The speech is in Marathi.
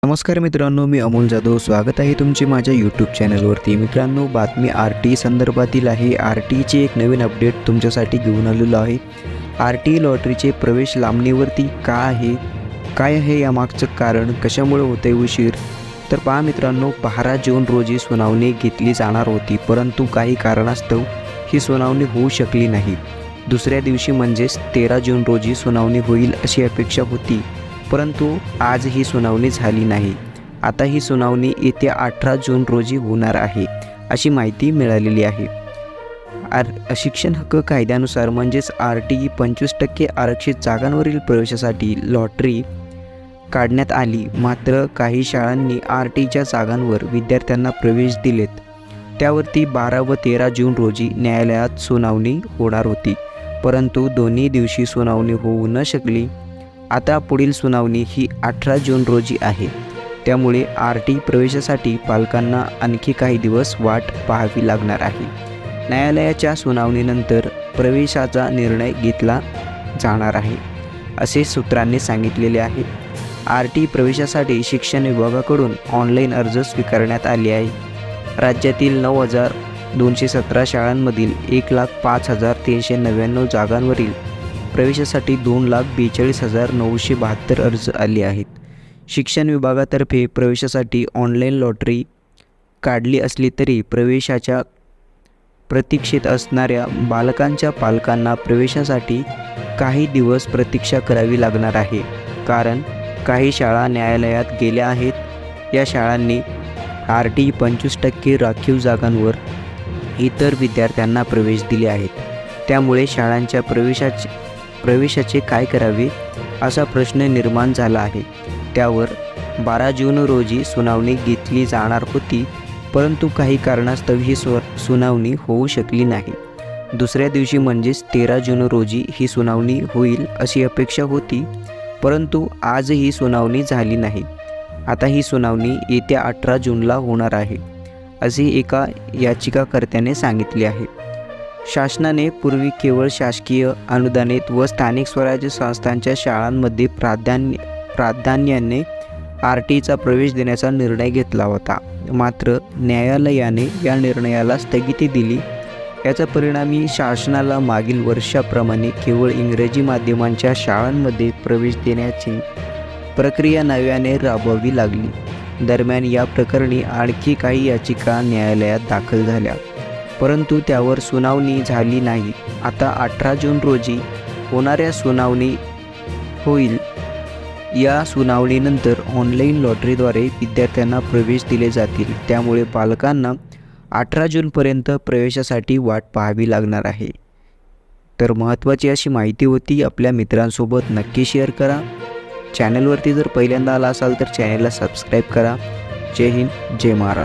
नमस्कार मित्रांनो, मी अमोल जाधव स्वागत आहे तुमचे माझ्या यूट्यूब चॅनलवरती। मित्रांनो, बातमी RT संदर्भातील आहे। RTची एक नवीन अपडेट तुमच्यासाठी घेऊन आलेलो आहे। RT लॉटरीचे प्रवेश लांबणीवरती का आहे, काय आहे यामागचं कारण, कशामुळे होते उशीर, तर पहा मित्रांनो, 12 जून रोजी सुनावणी घेतली जाणार होती, परंतु काही कारणास्तव ही सुनावणी होऊ शकली नाही। दुसऱ्या दिवशी म्हणजेच 13 जून रोजी सुनावणी होईल अशी अपेक्षा होती, परंतु आज ही सुनावणी झाली नाही। आता ही सुनावणी येत्या 18 जून रोजी होणार आहे अशी माहिती मिळालेली आहे। शिक्षण हक्क कायद्यानुसार म्हणजेच RT 25% आरक्षित जागांवरील प्रवेशासाठी लॉटरी काढण्यात आली, मात्र काही शाळांनी RTच्या जागांवर विद्यार्थ्यांना प्रवेश दिलेत। त्यावरती 12 व 13 जून रोजी न्यायालयात सुनावणी होणार होती, परंतु दोन्ही दिवशी सुनावणी होऊ न शकली। आता पुढील सुनावणी ही 18 जून रोजी आहे, त्यामुळे RT प्रवेशासाठी पालकांना आणखी काही दिवस वाट पाहावी लागणार आहे। न्यायालयाच्या सुनावणीनंतर प्रवेशाचा निर्णय घेतला जाणार आहे असे सूत्रांनी सांगितलेले आहे। RT प्रवेशासाठी शिक्षण विभागाकडून ऑनलाईन अर्ज स्वीकारण्यात आले आहे। राज्यातील 9,217 शाळांमधील 1,05,399 जागांवरील प्रवेशासाठी 2,42,972 अर्ज आले आहेत। शिक्षण विभागातर्फे प्रवेशासाठी ऑनलाईन लॉटरी काढली असली तरी प्रवेशाच्या प्रतीक्षेत असणाऱ्या बालकांच्या पालकांना प्रवेशासाठी काही दिवस प्रतीक्षा करावी लागणार आहे, कारण काही शाळा न्यायालयात गेल्या आहेत। या शाळांनी RT 25% राखीव जागांवर इतर विद्यार्थ्यांना प्रवेश दिले आहेत, त्यामुळे शाळांच्या प्रवेशाचे काय करावे असा प्रश्न निर्माण झाला आहे। त्यावर 12 जून रोजी सुनावणी घेतली जाणार होती, परंतु काही कारणास्तव ही सुनावणी होऊ शकली नाही। दुसऱ्या दिवशी म्हणजेच 13 जून रोजी ही सुनावणी होईल अशी अपेक्षा होती, परंतु आज ही सुनावणी झाली नाही। आता ही सुनावणी येत्या 18 जूनला होणार आहे असे एका याचिकाकर्त्याने सांगितले आहे। शासनाने पूर्वी केवळ शासकीय अनुदानित व स्थानिक स्वराज्य संस्थांच्या शाळांमध्ये प्राधान्याने RTचा प्रवेश देण्याचा निर्णय घेतला होता, मात्र न्यायालयाने या निर्णयाला स्थगिती दिली। याचा परिणामी शासनाला मागील वर्षाप्रमाणे केवळ इंग्रजी माध्यमांच्या शाळांमध्ये प्रवेश देण्याची प्रक्रिया नव्याने राबवावी लागली। दरम्यान या प्रकरणी आणखी काही याचिका न्यायालयात दाखल झाल्या, परंतु त्यावर सुनावणी झाली नाही। आता 18 जून रोजी होणाऱ्या सुनावणी होईल। या सुनावणीनंतर ऑनलाईन लॉटरीद्वारे विद्यार्थ्यांना प्रवेश दिले जातील, त्यामुळे पालकांना 18 जूनपर्यंत प्रवेशासाठी वाट पाहावी लागणार आहे। तर महत्त्वाची अशी माहिती होती, आपल्या मित्रांसोबत नक्की शेअर करा। चॅनलवरती जर पहिल्यांदा आला असाल तर चॅनलला सबस्क्राईब करा। जय हिंद, जय महाराष्ट्र।